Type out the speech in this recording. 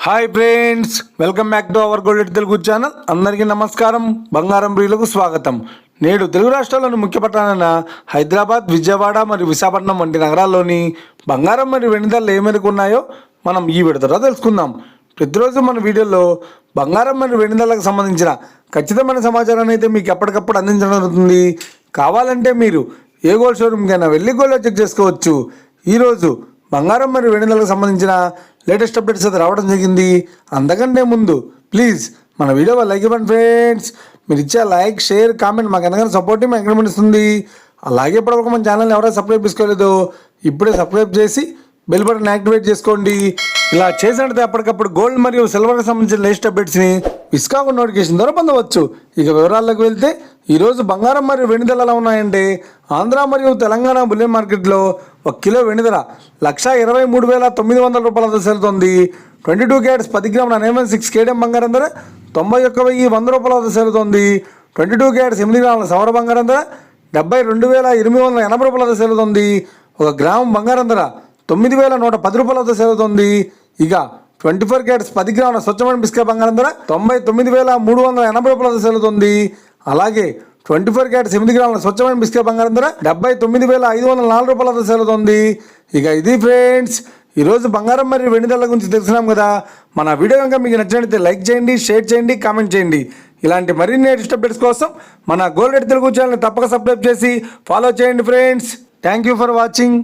Hi friends, welcome back to our gold Telugu channel. అందరికీ నమస్కారం. బంగారం ప్రియులకు స్వాగతం. నేడు తెలుగు రాష్ట్రాల్లోని ముఖ్య పట్టణాలైన హైదరాబాద్, విజయవాడ మరియు విశాఖపట్నం వంటి నగరాల్లోని బంగారం మరియు వెండి ధరలు ఏ మేరకు ఉన్నాయో మనం ఈ విడతలో తెలుసుకుందాం. ప్రతిరోజు మన వీడియోలో బంగారం మరియు వెండి ధరలకు సంబంధించిన ఖచ్చితమైన సమాచారాన్ని అయితే మీకు ఎప్పటికప్పుడు అందించడం జరుగుతుంది. కావాలంటే మీరు ఏ గోల్డ్ షోరూమ్కైనా వెళ్ళి గోల్డ్ చెక్ చేసుకోవచ్చు. ఈరోజు బంగారం మరియు వెండి ధరలకు సంబంధించిన లేటెస్ట్ అప్డేట్స్ అయితే రావడం జరిగింది. అంతకంటే ముందు ప్లీజ్ మన వీడియో లైక్ ఇవ్వండి ఫ్రెండ్స్. మీరు ఇచ్చే లైక్, షేర్, కామెంట్ మాకు ఎంతగానో సపోర్ట్ మాకు ఎంకరేజ్మెంట్ ఇస్తుంది. అలాగే ఇప్పటివరకు మన ఛానల్ని ఎవరైనా సబ్స్క్రైబ్ చేసుకోలేదో ఇప్పుడే సబ్స్క్రైబ్ చేసి బెల్ బటన్ యాక్టివేట్ చేసుకోండి. ఇలా చేసినట్లయితే అప్పటికప్పుడు గోల్డ్ మరియు సిల్వర్కి సంబంధించిన లేటెస్ట్ అప్డేట్స్ని మిస్ కాకుండా నోటిఫికేషన్ ద్వారా పొందవచ్చు. ఇక వివరాల్లోకి వెళ్తే ఈరోజు బంగారం మరియు వెండి ధరలు ఎలా ఉన్నాయంటే, ఆంధ్ర మరియు తెలంగాణ బులియన్ మార్కెట్లో 1 కిలో వెండి ధర 1,23,900 రూపాయలతో సేలుతోంది. 22 క్యారెట్స్ 10 గ్రాముల 916 కేడియం బంగారం ధర 91,100 రూపాయలతో సేలుతోంది. 22 క్యారెట్స్ 8 గ్రాముల సవర బంగారం ధర 72,880 రూపాయలతో సేలుతోంది. 1 గ్రాము బంగారం ధర 9,110 రూపాయలతో సేలుతోంది. ఇక 24 క్యారెట్స్ 10 గ్రాముల స్వచ్ఛమైన బిస్కెట్ బంగారం ధర 99,380 రూపాయలతో సేలుతోంది. అలాగే 24 క్యారెట్స్ 8 గ్రాముల స్వచ్ఛమైన బిస్కెట్ బంగారం ధర 79,504 రూపాయలతో సేలుతోంది. ఇక ఇది ఫ్రెండ్స్ ఈరోజు బంగారం మరియు వెండి ధరల గురించి తెలుసుకున్నాం కదా. మన వీడియో కనుక మీకు నచ్చినట్లయితే లైక్ చేయండి, షేర్ చేయండి, కామెంట్ చేయండి. ఇలాంటి మరిన్ని లేటెస్ట్ అప్డేట్స్ కోసం మన గోల్డ్ తెలుగు ఛానల్ని తప్పక సబ్స్క్రైబ్ చేసి ఫాలో చేయండి friends. Thank you for watching.